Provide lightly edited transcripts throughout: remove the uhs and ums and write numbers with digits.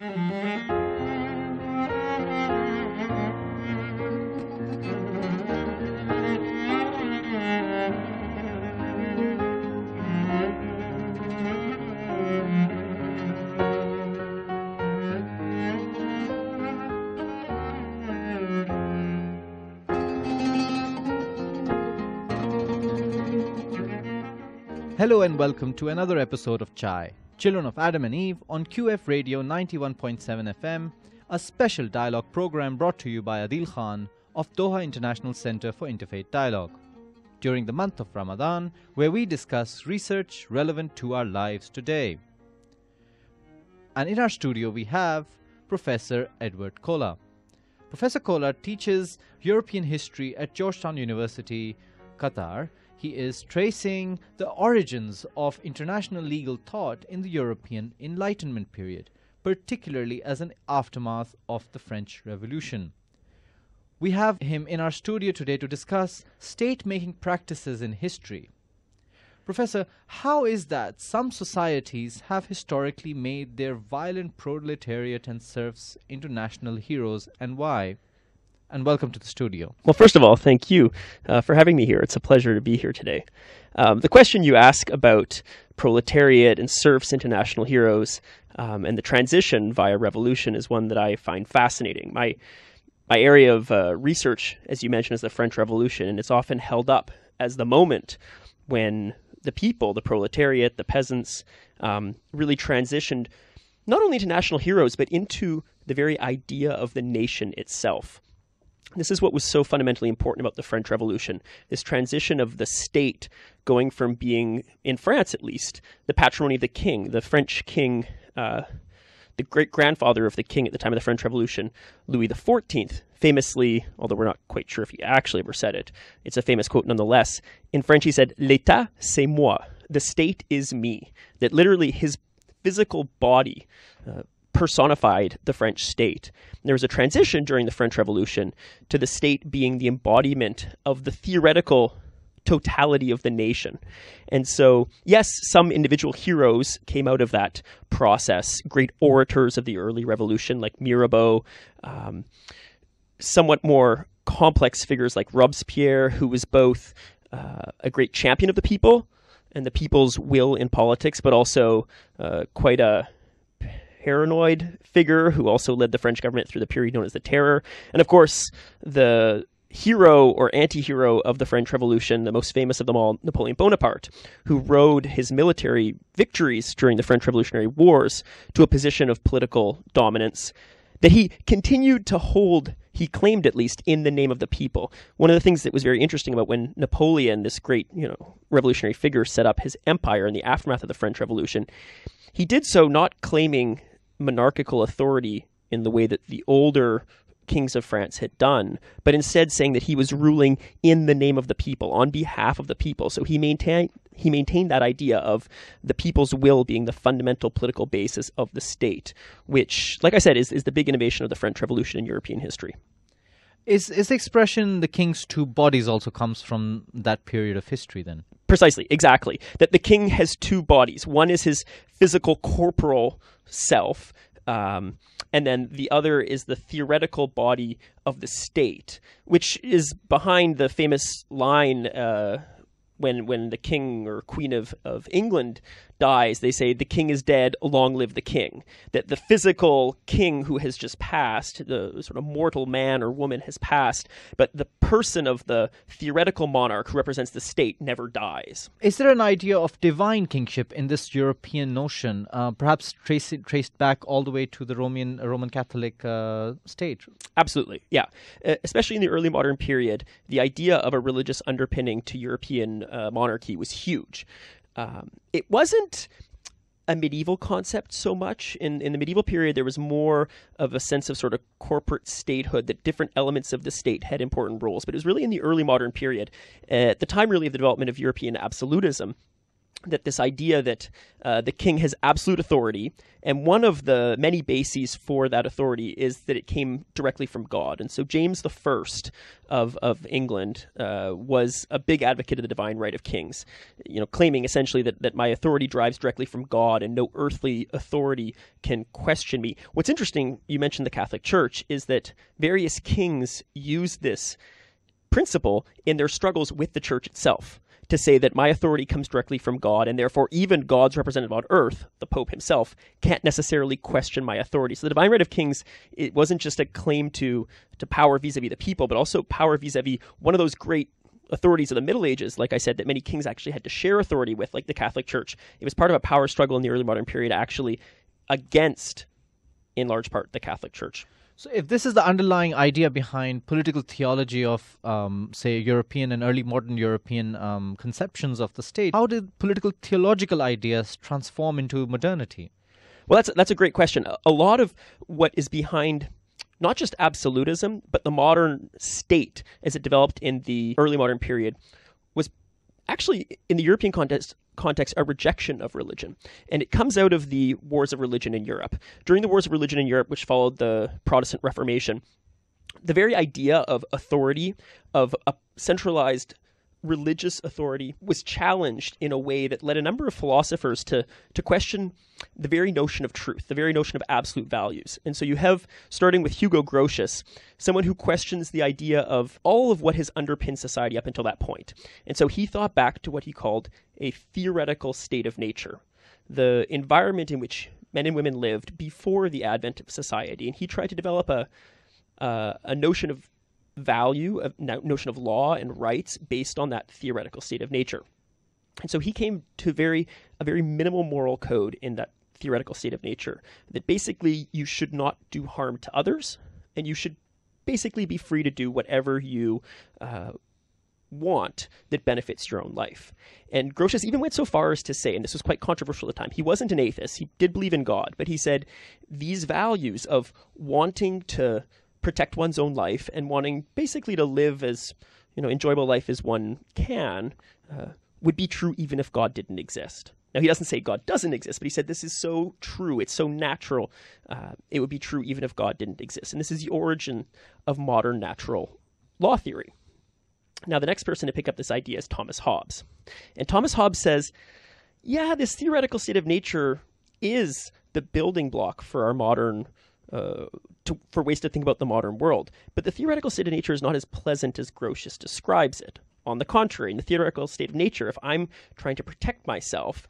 Hello and welcome to another episode of Chai, Children of Adam and Eve on QF Radio 91.7 FM, a special dialogue program brought to you by Adil Khan of Doha International Center for Interfaith Dialogue during the month of Ramadan, where we discuss research relevant to our lives today. And in our studio we have Professor Edward Kolla. Professor Kolla teaches European history at Georgetown University, Qatar. He is tracing the origins of international legal thought in the European Enlightenment period, particularly as an aftermath of the French Revolution. We have him in our studio today to discuss state-making practices in history. Professor, how is that some societies have historically made their violent proletariat and serfs into national heroes, and why? And welcome to the studio. Well, first of all, thank you for having me here. It's a pleasure to be here today. The question you ask about proletariat and serfs into national heroes and the transition via revolution is one that I find fascinating. My area of research, as you mentioned, is the French Revolution, and it's often held up as the moment when the people, the proletariat, the peasants, really transitioned not only to national heroes, but into the very idea of the nation itself. This is what was so fundamentally important about the French Revolution, this transition of the state going from being, in France at least, the patrimony of the king, the French king, the great-grandfather of the king at the time of the French Revolution, Louis XIV, famously, although we're not quite sure if he actually ever said it, it's a famous quote nonetheless. In French he said, "L'État, c'est moi," the state is me, that literally his physical body personified the French state. There was a transition during the French Revolution to the state being the embodiment of the theoretical totality of the nation. And so, yes, some individual heroes came out of that process, great orators of the early revolution like Mirabeau, somewhat more complex figures like Robespierre, who was both a great champion of the people and the people's will in politics, but also quite a paranoid figure who also led the French government through the period known as the Terror. And of course, the hero or anti-hero of the French Revolution, the most famous of them all, Napoleon Bonaparte, who rode his military victories during the French Revolutionary Wars to a position of political dominance that he continued to hold, he claimed at least, in the name of the people. One of the things that was very interesting about when Napoleon, this great, revolutionary figure, set up his empire in the aftermath of the French Revolution, he did so not claiming monarchical authority in the way that the older kings of France had done, but instead saying that he was ruling in the name of the people, on behalf of the people. So he maintained that idea of the people's will being the fundamental political basis of the state, which, like I said, is the big innovation of the French Revolution in European history. Is the expression "the king's two bodies" also comes from that period of history then? Precisely, exactly. That the king has two bodies. One is his physical corporal self, and then the other is the theoretical body of the state, which is behind the famous line when the king or queen of England dies, they say, "The king is dead, long live the king." That the physical king who has just passed, the sort of mortal man or woman has passed, but the person of the theoretical monarch who represents the state never dies. Is there an idea of divine kingship in this European notion, perhaps traced back all the way to the Roman Catholic state? Absolutely, yeah. Especially in the early modern period, the idea of a religious underpinning to European monarchy was huge. It wasn't a medieval concept so much. In the medieval period, there was more of a sense of sort of corporate statehood, that different elements of the state had important roles. But it was really in the early modern period, at the time really of the development of European absolutism, that this idea that the king has absolute authority, and one of the many bases for that authority is that it came directly from God. And so James I of England was a big advocate of the divine right of kings, claiming essentially that my authority drives directly from God and no earthly authority can question me. What's interesting, you mentioned the Catholic Church, is that various kings use this principle in their struggles with the church itself, to say that my authority comes directly from God, and therefore even God's representative on earth, the Pope himself, can't necessarily question my authority. So the divine right of kings, it wasn't just a claim to power vis-a-vis the people, but also power vis-a-vis one of those great authorities of the Middle Ages, like I said, that many kings actually had to share authority with, like the Catholic Church. It was part of a power struggle in the early modern period, actually, against, in large part, the Catholic Church. So if this is the underlying idea behind political theology of, say, European and early modern European conceptions of the state, how did political theological ideas transform into modernity? Well, that's a great question. A lot of what is behind not just absolutism, but the modern state as it developed in the early modern period was actually, in the European context, a rejection of religion. And it comes out of the wars of religion in Europe. During the wars of religion in Europe, which followed the Protestant Reformation, the very idea of authority, of a centralized religious authority, was challenged in a way that led a number of philosophers to question the very notion of truth, the very notion of absolute values. And so you have, starting with Hugo Grotius, someone who questions the idea of all of what has underpinned society up until that point. And so he thought back to what he called a theoretical state of nature, the environment in which men and women lived before the advent of society. And he tried to develop a notion of value, a notion of law and rights based on that theoretical state of nature. And so he came to a very minimal moral code in that theoretical state of nature, that basically you should not do harm to others, and you should basically be free to do whatever you want that benefits your own life. And Grotius even went so far as to say, and this was quite controversial at the time, he wasn't an atheist, he did believe in God, but he said these values of wanting to protect one's own life and wanting basically to live as enjoyable life as one can would be true even if God didn't exist. Now, he doesn't say God doesn't exist, but he said this is so true, it's so natural, it would be true even if God didn't exist. And this is the origin of modern natural law theory. Now, the next person to pick up this idea is Thomas Hobbes. And Thomas Hobbes says, yeah, this theoretical state of nature is the building block for our modern for ways to think about the modern world. But the theoretical state of nature is not as pleasant as Grotius describes it. On the contrary, in the theoretical state of nature, if I'm trying to protect myself,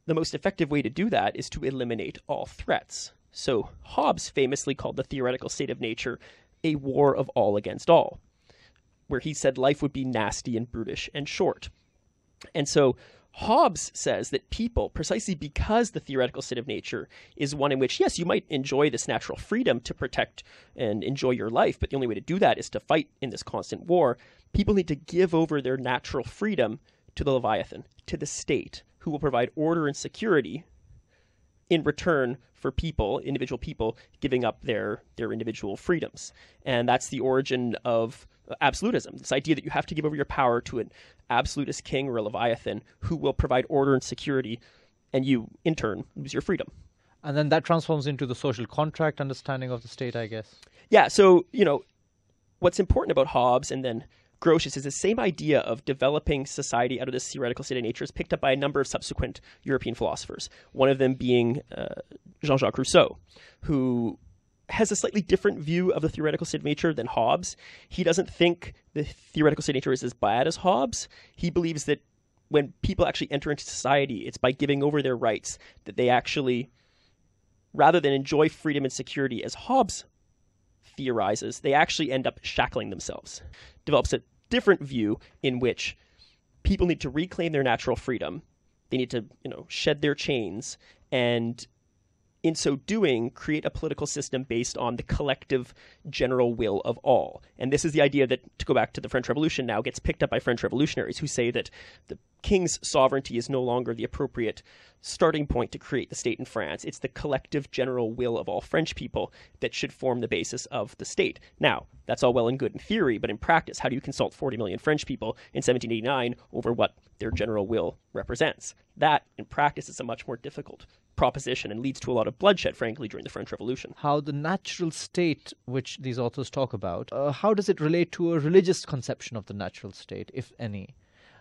the most effective way to do that is to eliminate all threats. So Hobbes famously called the theoretical state of nature a war of all against all, where he said life would be nasty and brutish and short. And so Hobbes says that people, precisely because the theoretical state of nature is one in which, yes, you might enjoy this natural freedom to protect and enjoy your life, but the only way to do that is to fight in this constant war. People need to give over their natural freedom to the Leviathan, to the state, who will provide order and security in return for people, individual people, giving up their individual freedoms. And that's the origin of absolutism, this idea that you have to give over your power to an absolutist king or a Leviathan who will provide order and security, and you, in turn, lose your freedom. And then that transforms into the social contract understanding of the state, I guess. Yeah, so, what's important about Hobbes and then Grotius is the same idea of developing society out of this theoretical state of nature is picked up by a number of subsequent European philosophers, one of them being Jean-Jacques Rousseau, who has a slightly different view of the theoretical state of nature than Hobbes. He doesn't think the theoretical state of nature is as bad as Hobbes. He believes that when people actually enter into society, it's by giving over their rights that they actually, rather than enjoy freedom and security as Hobbes theorizes, they actually end up shackling themselves. Develops a different view in which people need to reclaim their natural freedom. They need to, shed their chains, and in so doing, create a political system based on the collective general will of all. And this is the idea that, to go back to the French Revolution now, gets picked up by French revolutionaries who say that the king's sovereignty is no longer the appropriate starting point to create the state in France. It's the collective general will of all French people that should form the basis of the state. Now, that's all well and good in theory, but in practice, how do you consult 40 million French people in 1789 over what their general will represents? That, in practice, is a much more difficult proposition and leads to a lot of bloodshed, frankly, during the French Revolution. How the natural state, which these authors talk about, how does it relate to a religious conception of the natural state, if any?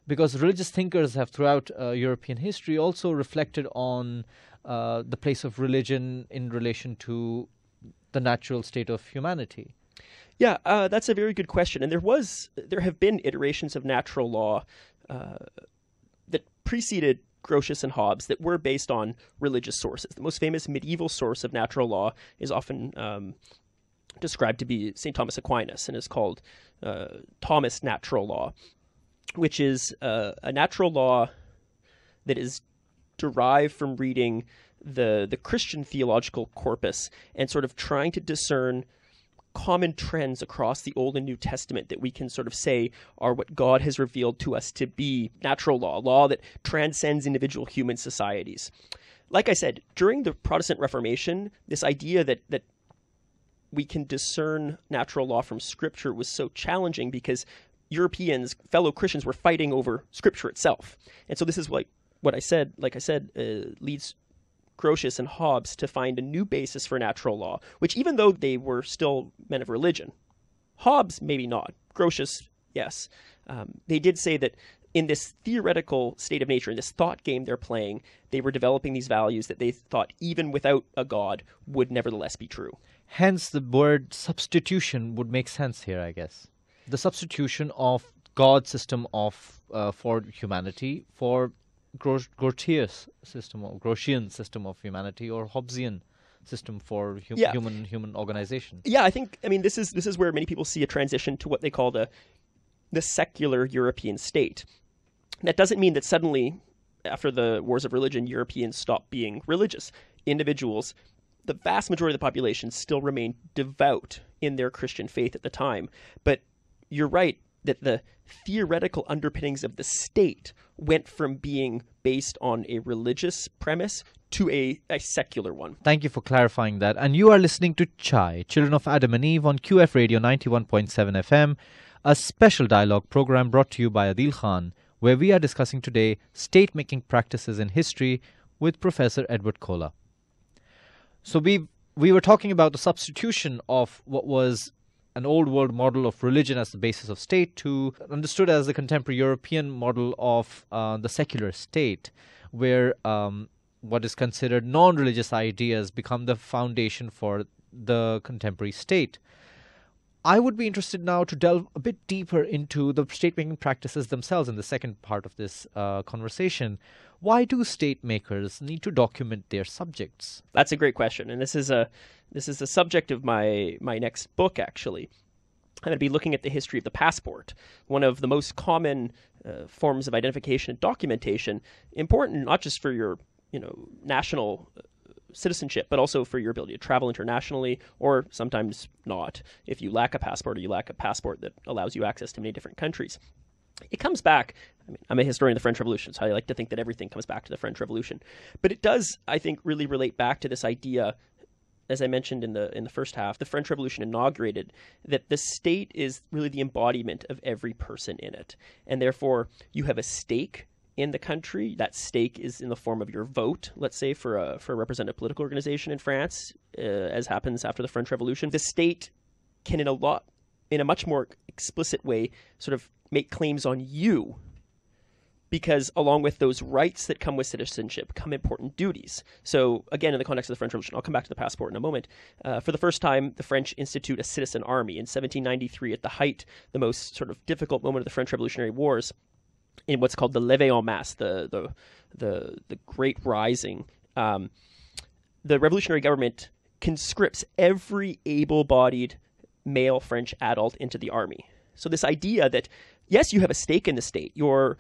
Because religious thinkers have throughout European history also reflected on the place of religion in relation to the natural state of humanity. Yeah, that's a very good question. And there have been iterations of natural law that preceded Grotius and Hobbes that were based on religious sources. The most famous medieval source of natural law is often described to be St. Thomas Aquinas and is called Thomas Natural Law, which is a natural law that is derived from reading the Christian theological corpus and sort of trying to discern common trends across the Old and New Testament that we can sort of say are what God has revealed to us to be natural law that transcends individual human societies. Like I said, during the Protestant Reformation, this idea that we can discern natural law from Scripture was so challenging because Europeans, fellow Christians, were fighting over Scripture itself. And so this is what I said, leads Grotius and Hobbes to find a new basis for natural law, which even though they were still men of religion, Hobbes maybe not, Grotius, yes, they did say that in this theoretical state of nature, in this thought game they're playing, they were developing these values that they thought even without a God would nevertheless be true. Hence the word substitution would make sense here, I guess. The substitution of God's system of for humanity for Grotius system or Grotian system of humanity or Hobbesian system for human organization. Yeah, I think this is where many people see a transition to what they call the secular European state. That doesn't mean that suddenly, after the wars of religion, Europeans stopped being religious. Individuals, the vast majority of the population, still remained devout in their Christian faith at the time. But you're right that the theoretical underpinnings of the state went from being based on a religious premise to a secular one. Thank you for clarifying that. And you are listening to Chai, Children of Adam and Eve on QF Radio 91.7 FM, a special dialogue program brought to you by Adil Khan, where we are discussing today state-making practices in history with Professor Edward Kolla. So we were talking about the substitution of what was an old world model of religion as the basis of state to understood as the contemporary European model of the secular state, where what is considered non-religious ideas become the foundation for the contemporary state. I would be interested now to delve a bit deeper into the state-making practices themselves in the second part of this conversation. Why do state makers need to document their subjects? That's a great question, and this is the subject of my next book, actually. I'm going to be looking at the history of the passport, one of the most common forms of identification and documentation, important not just for your national citizenship, but also for your ability to travel internationally, or sometimes not, if you lack a passport or you lack a passport that allows you access to many different countries. It comes back, I'm a historian of the French Revolution, so I like to think that everything comes back to the French Revolution. But it does, I think, really relate back to this idea, as I mentioned in the first half, the French Revolution inaugurated that the state is really the embodiment of every person in it. And therefore, you have a stake in the country. That stake is in the form of your vote, let's say, for a representative political organization in France, as happens after the French Revolution. The state can, in a much more explicit way, sort of make claims on you, because along with those rights that come with citizenship come important duties. So again, in the context of the French Revolution, I'll come back to the passport in a moment. For the first time, the French institute a citizen army in 1793 at the height, the most sort of difficult moment of the French Revolutionary Wars, in what's called the levée en masse, the Great Rising. The revolutionary government conscripts every able-bodied male French adult into the army. So this idea that, yes, you have a stake in the state. Your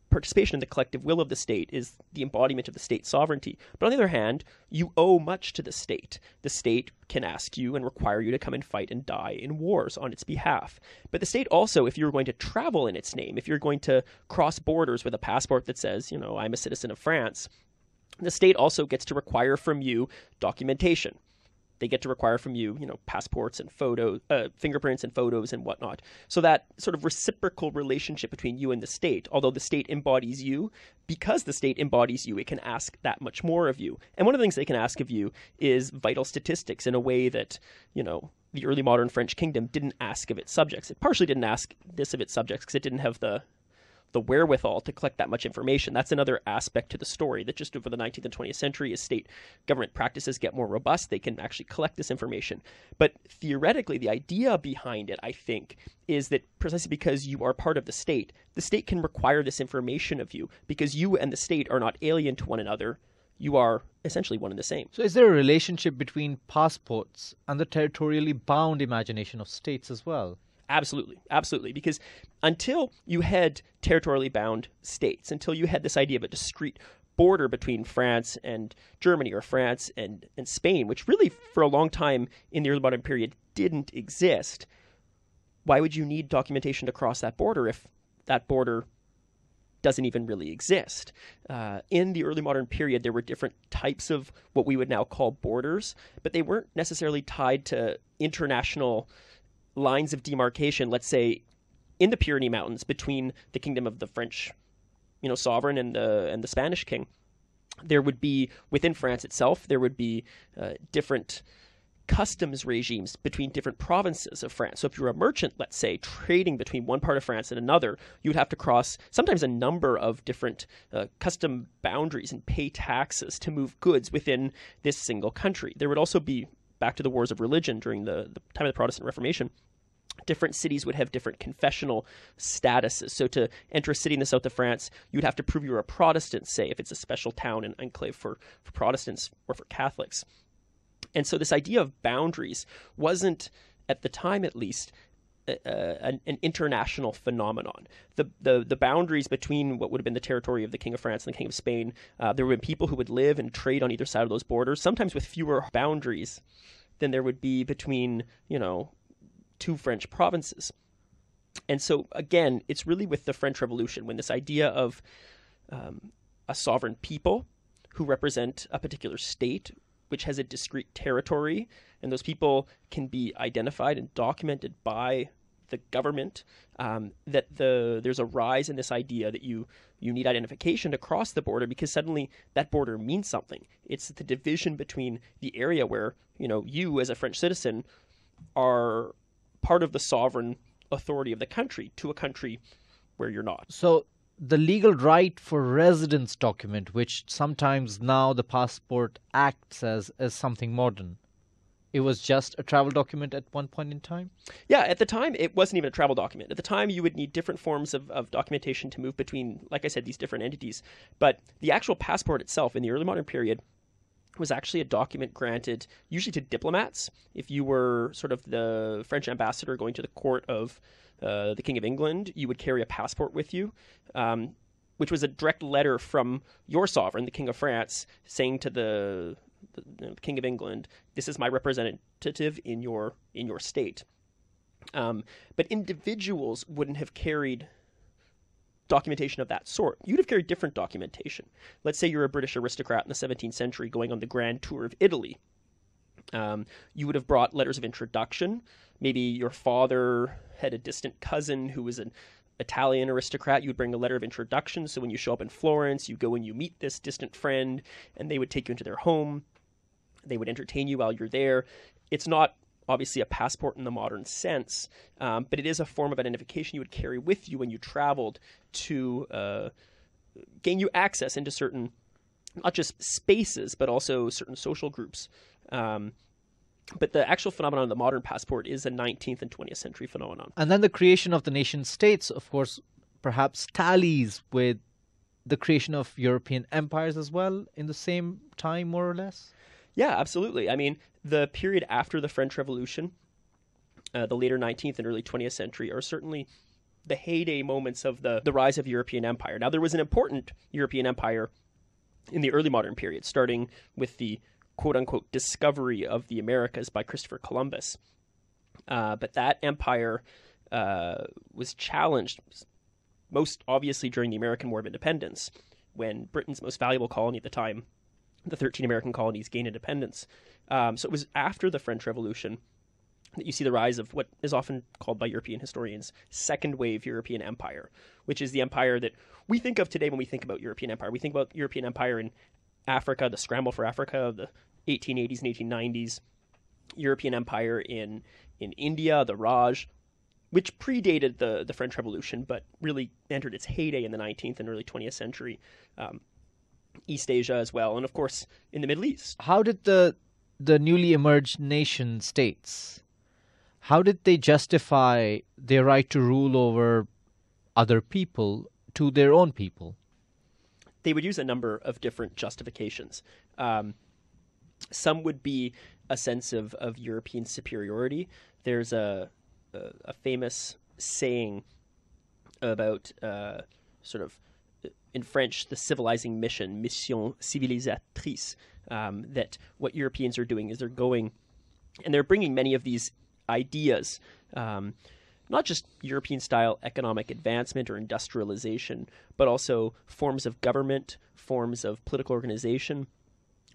participation in the collective will of the state is the embodiment of the state's sovereignty. But on the other hand, you owe much to the state. The state can ask you and require you to come and fight and die in wars on its behalf. But the state also, if you're going to travel in its name, if you're going to cross borders with a passport that says, I'm a citizen of France, the state also gets to require from you documentation. They get to require from you, passports and fingerprints and photos and whatnot. So that sort of reciprocal relationship between you and the state, although the state embodies you, because the state embodies you, it can ask that much more of you. And one of the things they can ask of you is vital statistics in a way that, the early modern French kingdom didn't ask of its subjects. It partially didn't ask this of its subjects because it didn't have the wherewithal to collect that much information. That's another aspect to the story, that just over the 19th and 20th century, as state government practices get more robust, they can actually collect this information. But theoretically, the idea behind it, I think, is that precisely because you are part of the state can require this information of you because you and the state are not alien to one another. You are essentially one and the same. So is there a relationship between passports and the territorially bound imagination of states as well? Absolutely. Because until you had territorially bound states, until you had this idea of a discrete border between France and Germany or France and Spain, which really for a long time in the early modern period didn't exist, why would you need documentation to cross that border if that border doesn't even really exist? In the early modern period, there were different types of what we would now call borders, but they weren't necessarily tied to international lines of demarcation, let's say, in the Pyrenees Mountains between the kingdom of the French, sovereign and the Spanish king. There would be, within France itself, there would be different customs regimes between different provinces of France. So if you're a merchant, let's say, trading between one part of France and another, you would have to cross sometimes a number of different custom boundaries and pay taxes to move goods within this single country. There would also be, back to the wars of religion during the time of the Protestant Reformation, different cities would have different confessional statuses. So to enter a city in the south of France, you'd have to prove you're a Protestant, say, if it's a special town and enclave for Protestants or for Catholics. And so this idea of boundaries wasn't, at the time at least, an international phenomenon. The boundaries between what would have been the territory of the King of France and the King of Spain, there would be people who would live and trade on either side of those borders, sometimes with fewer boundaries than there would be between, two French provinces. And so, again, it's really with the French Revolution when this idea of a sovereign people who represent a particular state which has a discrete territory, and those people can be identified and documented by the government, that there's a rise in this idea that you need identification to cross the border because suddenly that border means something. It's the division between the area where, you as a French citizen are part of the sovereign authority of the country to a country where you're not. So the legal right for residence document, which sometimes now the passport acts as something modern, it was just a travel document at one point in time? Yeah, at the time, it wasn't even a travel document. At the time, you would need different forms of documentation to move between, like I said, these different entities. But the actual passport itself in the early modern period was actually a document granted usually to diplomats. If you were sort of the French ambassador going to the court of the King of England, you would carry a passport with you, which was a direct letter from your sovereign, the King of France, saying to the King of England, "This is my representative in your state." But individuals wouldn't have carried documentation of that sort. You'd have carried different documentation. Let's say you're a British aristocrat in the 17th century going on the grand tour of Italy. You would have brought letters of introduction. Maybe your father had a distant cousin who was an Italian aristocrat. You would bring a letter of introduction. So when you show up in Florence, you go and you meet this distant friend, and they would take you into their home. They would entertain you while you're there. It's not obviously a passport in the modern sense, but it is a form of identification you would carry with you when you traveled to gain you access into certain, not just spaces, but also certain social groups. But the actual phenomenon of the modern passport is a 19th and 20th century phenomenon. And then the creation of the nation states, of course, perhaps tallies with the creation of European empires as well in the same time, more or less? Yeah, absolutely. I mean, the period after the French Revolution, the later 19th and early 20th century, are certainly the heyday moments of the rise of European empire. Now, there was an important European empire in the early modern period, starting with the quote-unquote discovery of the Americas by Christopher Columbus. But that empire was challenged, most obviously during the American War of Independence, when Britain's most valuable colony at the time, the 13 American colonies, gained independence. So it was after the French Revolution that you see the rise of what is often called by European historians second wave European empire, which is the empire that we think of today when we think about European empire. We think about European empire in Africa, the scramble for Africa of the 1880s and 1890s, European empire in India, the Raj, which predated the French Revolution, but really entered its heyday in the 19th and early 20th century. East Asia as well, and of course in the Middle East. How did the newly emerged nation states, how did they justify their right to rule over other people to their own people? They would use a number of different justifications. Some would be a sense of European superiority. There's a famous saying about sort of, in French, the civilizing mission, mission civilisatrice, that what Europeans are doing is they're going and they're bringing many of these ideas, not just European-style economic advancement or industrialization, but also forms of government, forms of political organization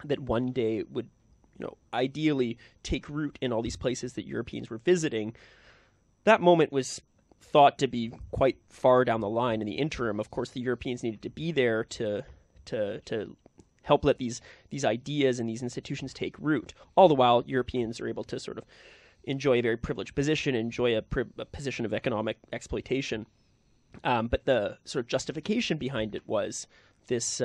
that one day would, ideally take root in all these places that Europeans were visiting. That moment was thought to be quite far down the line. In the interim, of course, the Europeans needed to be there to help let these ideas and these institutions take root. All the while, Europeans are able to sort of enjoy a very privileged position, enjoy a position of economic exploitation. But the sort of justification behind it was this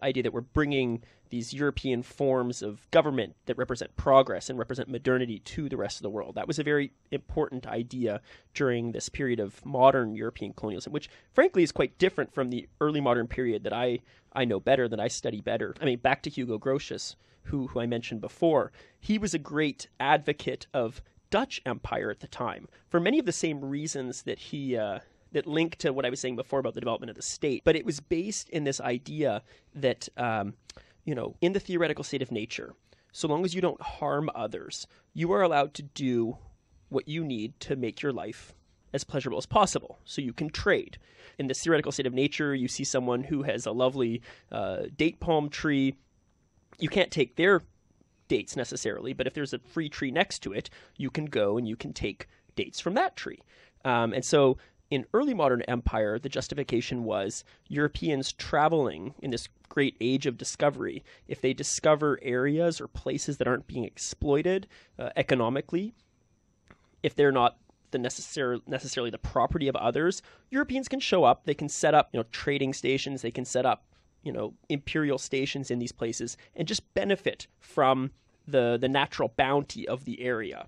idea that we're bringing these European forms of government that represent progress and represent modernity to the rest of the world. That was a very important idea during this period of modern European colonialism, which frankly is quite different from the early modern period that I know better, that I study better. I mean, back to Hugo Grotius, who I mentioned before. He was a great advocate of Dutch empire at the time for many of the same reasons that he that link to what I was saying before about the development of the state. But it was based in this idea that, in the theoretical state of nature, so long as you don't harm others, you are allowed to do what you need to make your life as pleasurable as possible. So you can trade. In this theoretical state of nature, you see someone who has a lovely date palm tree. You can't take their dates necessarily, but if there's a free tree next to it, you can go and you can take dates from that tree. And so in early modern empire, the justification was Europeans traveling in this great age of discovery. If they discover areas or places that aren't being exploited economically, if they're not necessarily the property of others, Europeans can show up. They can set up, trading stations. They can set up, imperial stations in these places and just benefit from the natural bounty of the area.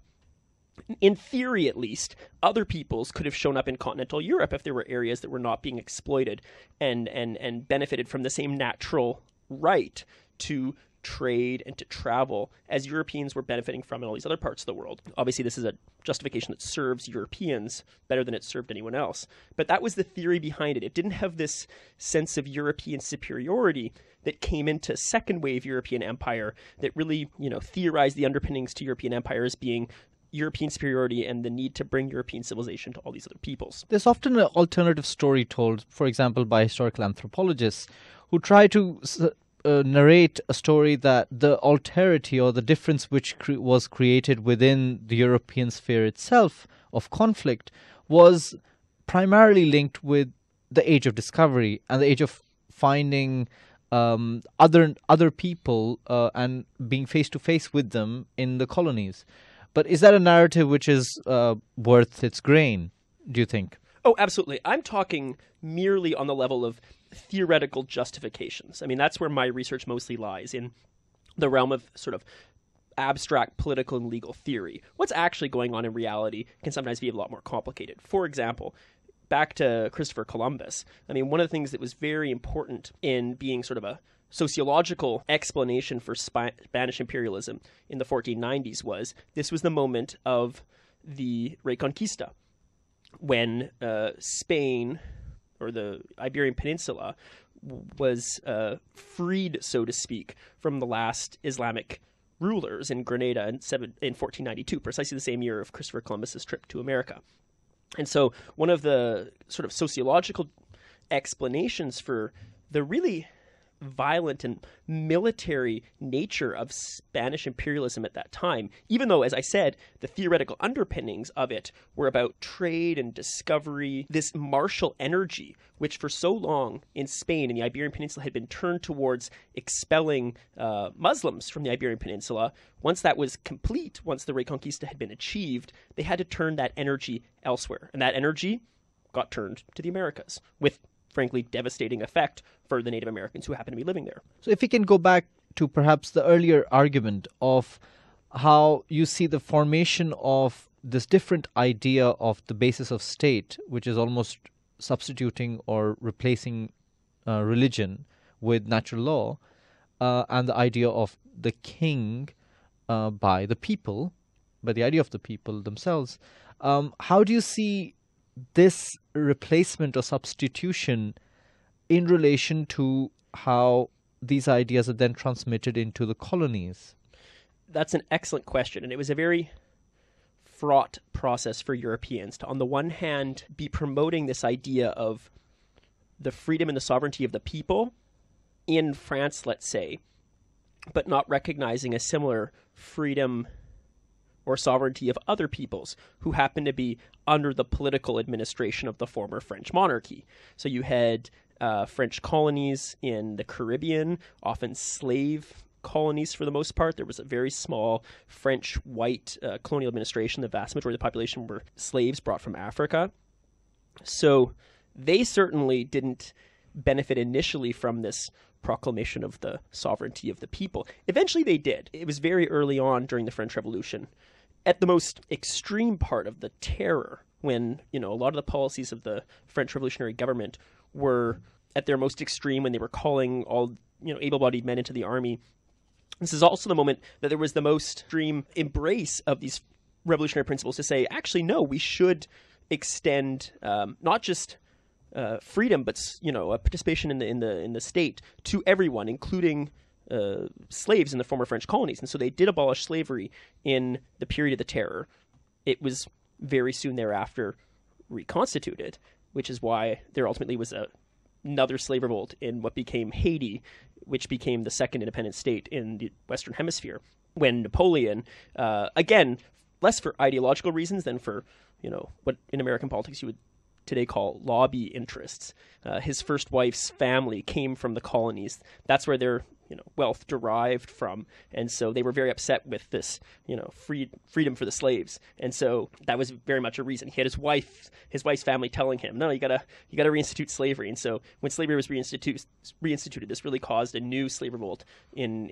In theory, at least, other peoples could have shown up in continental Europe if there were areas that were not being exploited and benefited from the same natural right to trade and to travel as Europeans were benefiting from in all these other parts of the world. Obviously, this is a justification that serves Europeans better than it served anyone else. But that was the theory behind it. It didn't have this sense of European superiority that came into second wave European empire that really, theorized the underpinnings to European empire as being European superiority and the need to bring European civilization to all these other peoples. There's often an alternative story told, for example, by historical anthropologists who try to narrate a story that the alterity or the difference which was created within the European sphere itself of conflict was primarily linked with the age of discovery and the age of finding other people and being face to face with them in the colonies. But is that a narrative which is worth its grain, do you think? Oh, absolutely. I'm talking merely on the level of theoretical justifications. I mean, that's where my research mostly lies, in the realm of sort of abstract political and legal theory. What's actually going on in reality can sometimes be a lot more complicated. For example, back to Christopher Columbus. I mean, one of the things that was very important in being sort of a sociological explanation for Spanish imperialism in the 1490s was this was the moment of the Reconquista. when Spain or the Iberian Peninsula was freed, so to speak, from the last Islamic rulers in Grenada in 1492, precisely the same year of Christopher Columbus's trip to America. And so one of the sort of sociological explanations for the really violent and military nature of Spanish imperialism at that time, even though, as I said, the theoretical underpinnings of it were about trade and discovery, this martial energy, which for so long in Spain and the Iberian Peninsula had been turned towards expelling Muslims from the Iberian Peninsula. Once that was complete, once the Reconquista had been achieved, they had to turn that energy elsewhere. And that energy got turned to the Americas with, frankly, devastating effect for the Native Americans who happen to be living there. So if we can go back to perhaps the earlier argument of how you see the formation of this different idea of the basis of state, which is almost substituting or replacing religion with natural law, and the idea of the king by the people, by the idea of the people themselves. How do you see this replacement or substitution in relation to how these ideas are then transmitted into the colonies? That's an excellent question, and it was a very fraught process for Europeans to, on the one hand, be promoting this idea of the freedom and the sovereignty of the people in France, let's say, but not recognizing a similar freedom or sovereignty of other peoples who happen to be under the political administration of the former French monarchy. So you had French colonies in the Caribbean, often slave colonies for the most part. There was a very small French white colonial administration. The vast majority of the population were slaves brought from Africa. So they certainly didn't benefit initially from this proclamation of the sovereignty of the people. Eventually they did. It was very early on during the French Revolution, at the most extreme part of the terror, when, a lot of the policies of the French revolutionary government were at their most extreme, when they were calling all, able-bodied men into the army. This is also the moment that there was the most extreme embrace of these revolutionary principles to say, actually, no, we should extend not just freedom, but a participation in the state to everyone, including slaves in the former French colonies. And so they did abolish slavery in the period of the terror. It was very soon thereafter reconstituted, which is why there ultimately was another slave revolt in what became Haiti, which became the second independent state in the Western Hemisphere, when Napoleon, again, less for ideological reasons than for, what in American politics you would today call lobby interests. His first wife's family came from the colonies. That's where their wealth derived from, and so they were very upset with this freedom for the slaves, and so that was very much a reason. He had his wife's family telling him, no, you gotta reinstitute slavery. And so when slavery was reinstituted, this really caused a new slave revolt in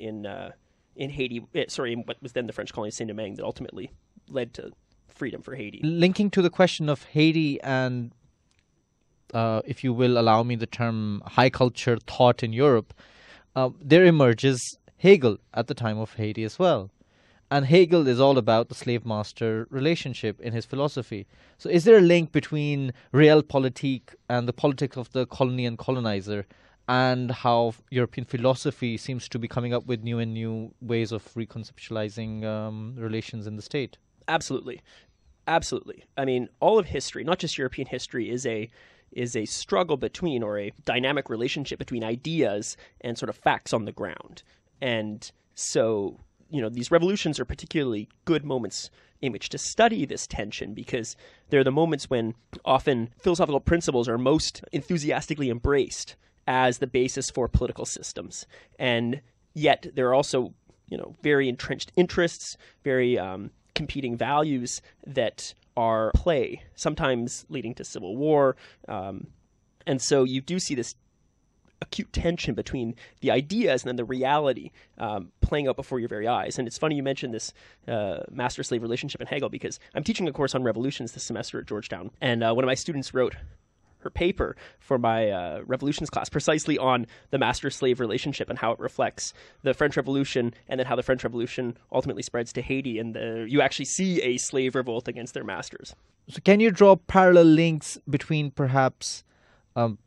Haiti, in what was then the French colony Saint Domingue, that ultimately led to freedom for Haiti. Linking to the question of Haiti and if you will allow me the term high culture thought in Europe, there emerges Hegel at the time of Haiti as well. And Hegel is all about the slave-master relationship in his philosophy. So is there a link between realpolitik and the politics of the colony and colonizer, and how European philosophy seems to be coming up with new and new ways of reconceptualizing relations in the state? Absolutely. Absolutely. I mean, all of history, not just European history, is a struggle between, or a dynamic relationship between ideas and sort of facts on the ground. And so, these revolutions are particularly good moments in which to study this tension, because they're the moments when often philosophical principles are most enthusiastically embraced as the basis for political systems. And yet there are also, very entrenched interests, very competing values that are play, sometimes leading to civil war. And so you do see this acute tension between the ideas and then the reality playing out before your very eyes. And it's funny you mentioned this master-slave relationship in Hegel, because I'm teaching a course on revolutions this semester at Georgetown. And one of my students wrote her paper for my revolutions class, precisely on the master-slave relationship and how it reflects the French Revolution, and then how the French Revolution ultimately spreads to Haiti, and you actually see a slave revolt against their masters. So can you draw parallel links between perhaps,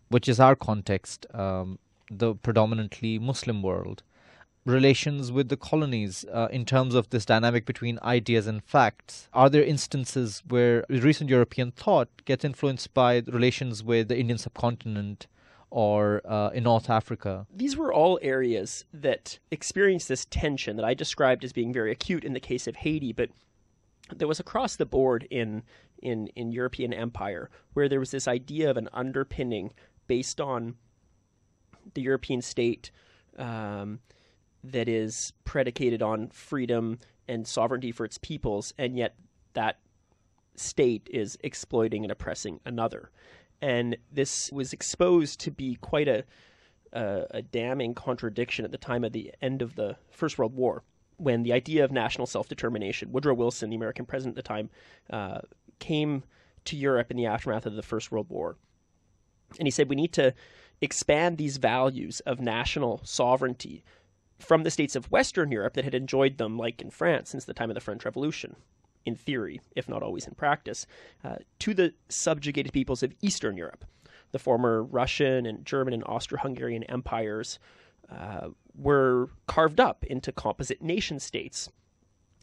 which is our context, the predominantly Muslim world, relations with the colonies in terms of this dynamic between ideas and facts? Are there instances where recent European thought gets influenced by relations with the Indian subcontinent or in North Africa? These were all areas that experienced this tension that I described as being very acute in the case of Haiti, but there was across the board in European empire, where there was this idea of an underpinning based on the European state that is predicated on freedom and sovereignty for its peoples, and yet that state is exploiting and oppressing another. And this was exposed to be quite a damning contradiction at the time of the end of the First World War, when the idea of national self-determination, Woodrow Wilson, the American president at the time, came to Europe in the aftermath of the First World War. And he said, we need to expand these values of national sovereignty from the states of Western Europe that had enjoyed them, like in France, since the time of the French Revolution, in theory, if not always in practice, to the subjugated peoples of Eastern Europe. The former Russian and German and Austro-Hungarian empires were carved up into composite nation states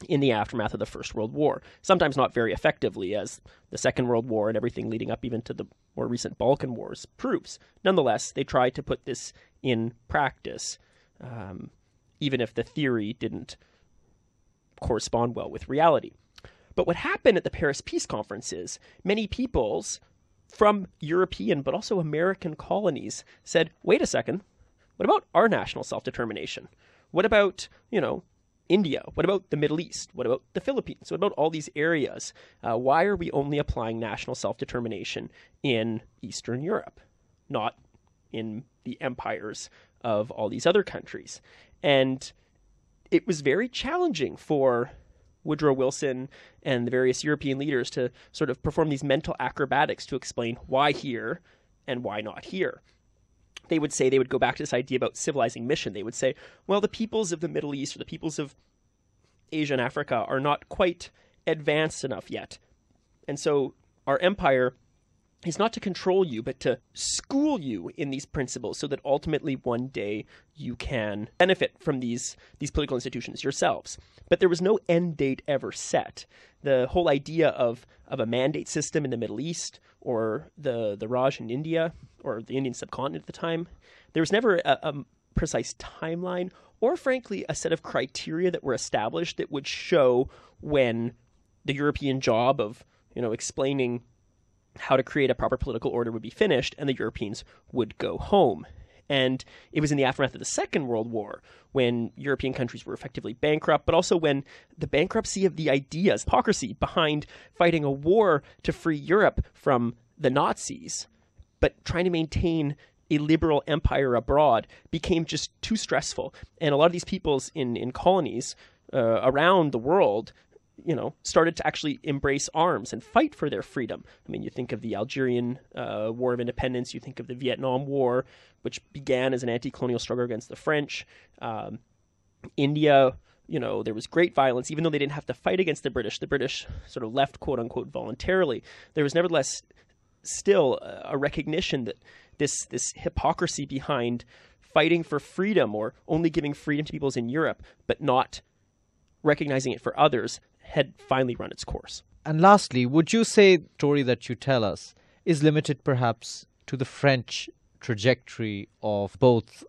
in the aftermath of the First World War, sometimes not very effectively, as the Second World War and everything leading up even to the more recent Balkan Wars proves. Nonetheless, they tried to put this in practice, even if the theory didn't correspond well with reality. But what happened at the Paris Peace Conference is many peoples from European but also American colonies said, wait a second, what about our national self-determination? What about, India? What about the Middle East? What about the Philippines? What about all these areas? Why are we only applying national self-determination in Eastern Europe, not in the empires of all these other countries? And it was very challenging for Woodrow Wilson and the various European leaders to sort of perform these mental acrobatics to explain why here and why not here. They would go back to this idea about civilizing mission. They would say, well, the peoples of the Middle East or the peoples of Asia and Africa are not quite advanced enough yet. And so our empire is not to control you, but to school you in these principles so that ultimately one day you can benefit from these political institutions yourselves. But there was no end date ever set. The whole idea of a mandate system in the Middle East or the Raj in India or the Indian subcontinent at the time, there was never a precise timeline or, frankly, a set of criteria that were established that would show when the European job of, explaining how to create a proper political order would be finished and the Europeans would go home. And it was in the aftermath of the Second World War when European countries were effectively bankrupt, but also when the bankruptcy of the ideas, hypocrisy behind fighting a war to free Europe from the Nazis, but trying to maintain a liberal empire abroad became just too stressful. And a lot of these peoples in colonies around the world started to actually embrace arms and fight for their freedom. I mean, you think of the Algerian War of Independence, you think of the Vietnam War, which began as an anti-colonial struggle against the French. India, there was great violence, even though they didn't have to fight against the British. The British sort of left, quote unquote, voluntarily. There was nevertheless still a recognition that this hypocrisy behind fighting for freedom or only giving freedom to peoples in Europe, but not recognizing it for others, had finally run its course. And lastly, would you say the story that you tell us is limited perhaps to the French trajectory of both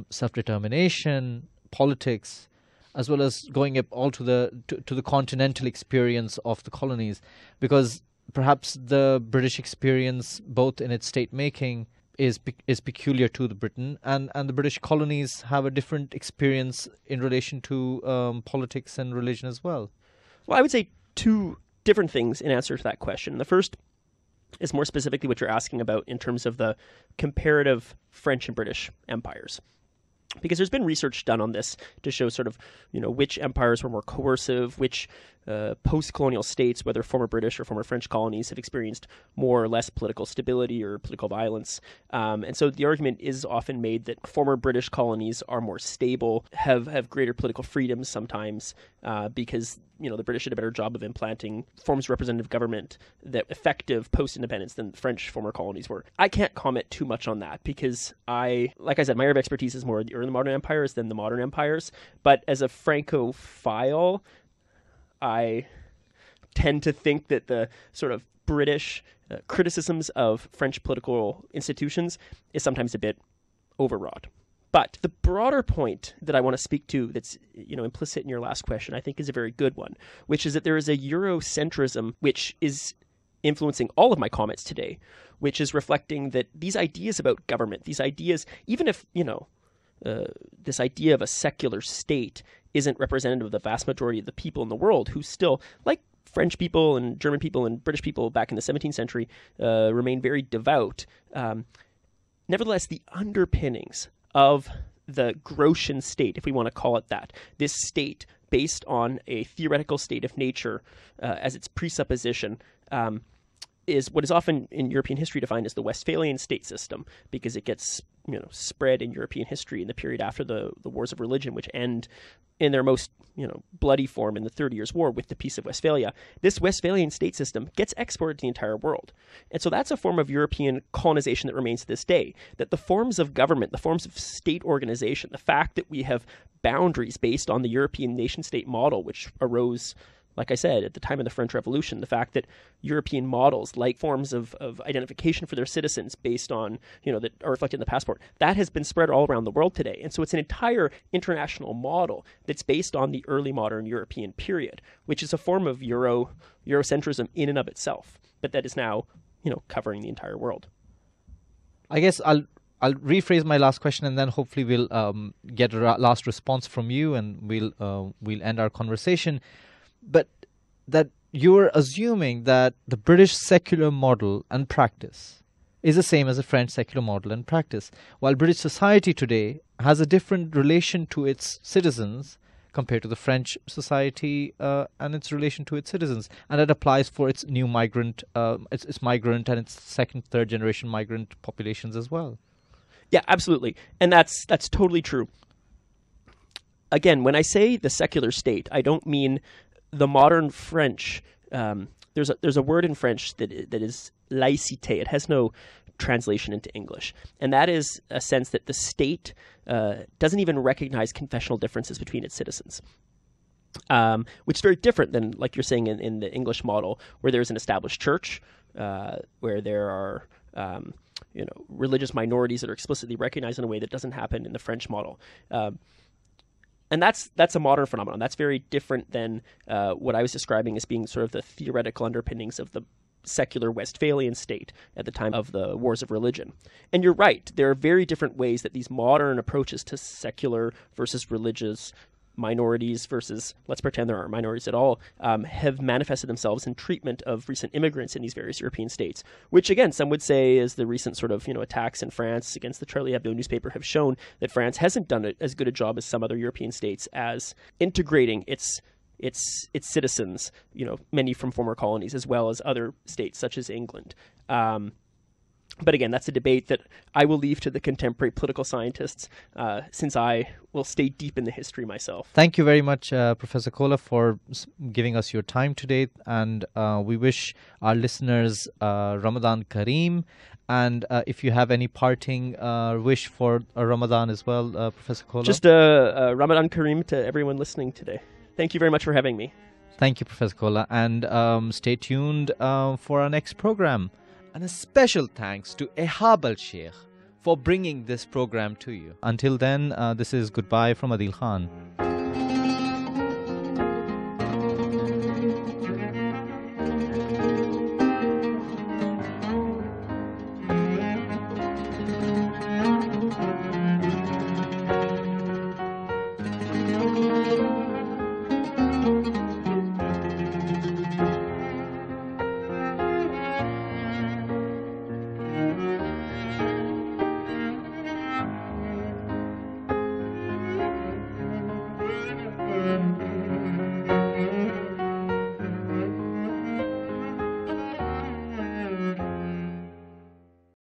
self-determination, politics, as well as going up all to the continental experience of the colonies? Because perhaps the British experience, both in its state-making, is peculiar to the Britain, and the British colonies have a different experience in relation to politics and religion as well. Well, I would say two different things in answer to that question. The first is more specifically what you're asking about in terms of the comparative French and British empires. Because there's been research done on this to show sort of, which empires were more coercive, which post-colonial states, whether former British or former French colonies, have experienced more or less political stability or political violence. And so the argument is often made that former British colonies are more stable, have greater political freedoms sometimes, because the British did a better job of implanting forms of representative government that effective post-independence than French former colonies were. I can't comment too much on that because like I said, my area of expertise is more the early modern empires than the modern empires. But as a Francophile, I tend to think that the sort of British criticisms of French political institutions is sometimes a bit overwrought. But the broader point that I want to speak to that's implicit in your last question, I think is a very good one, which is that there is a Eurocentrism which is influencing all of my comments today, which is reflecting that these ideas about government, these ideas, even if, this idea of a secular state isn't representative of the vast majority of the people in the world who still, like French people and German people and British people back in the 17th century, remain very devout. Nevertheless, the underpinnings of the Grotian state, if we want to call it that, this state based on a theoretical state of nature as its presupposition, is what is often in European history defined as the Westphalian state system, because it gets spread in European history in the period after the wars of religion, which end in their most bloody form in the 30 Years' War with the Peace of Westphalia. This Westphalian state system gets exported to the entire world. And so that's a form of European colonization that remains to this day, that the forms of government, the forms of state organization, the fact that we have boundaries based on the European nation-state model, which arose, like I said, at the time of the French Revolution, the fact that European models, like forms of identification for their citizens based on, that are reflected in the passport, that has been spread all around the world today. And so it's an entire international model that's based on the early modern European period, which is a form of Eurocentrism in and of itself, but that is now, covering the entire world. I guess I'll rephrase my last question, and then hopefully we'll get a last response from you, and we'll end our conversation. But that you're assuming that the British secular model and practice is the same as the French secular model and practice, while British society today has a different relation to its citizens compared to the French society and its relation to its citizens. And that applies for its new migrant, its migrant and its second, third generation migrant populations as well. Yeah, absolutely. And that's totally true. Again, when I say the secular state, I don't mean the modern French. There's a word in French that is laïcité. It has no translation into English, and that is a sense that the state doesn't even recognize confessional differences between its citizens, which is very different than, like you're saying, in the English model, where there's an established church, where there are religious minorities that are explicitly recognized in a way that doesn't happen in the French model. And that's a modern phenomenon. That's very different than what I was describing as being sort of the theoretical underpinnings of the secular Westphalian state at the time of the wars of religion. And you're right, there are very different ways that these modern approaches to secular versus religious minorities versus, let's pretend there aren't minorities at all, have manifested themselves in treatment of recent immigrants in these various European states, which again, some would say is the recent sort of, attacks in France against the Charlie Hebdo newspaper have shown that France hasn't done as good a job as some other European states as integrating its citizens, many from former colonies, as well as other states such as England. But again, that's a debate that I will leave to the contemporary political scientists, since I will stay deep in the history myself. Thank you very much, Professor Kolla, for giving us your time today. And we wish our listeners Ramadan Kareem. And if you have any parting wish for Ramadan as well, Professor Kolla. Just a Ramadan Kareem to everyone listening today. Thank you very much for having me. Thank you, Professor Kolla. And stay tuned for our next program. And a special thanks to Ehab al-Sheikh for bringing this program to you. Until then, this is goodbye from Adil Khan.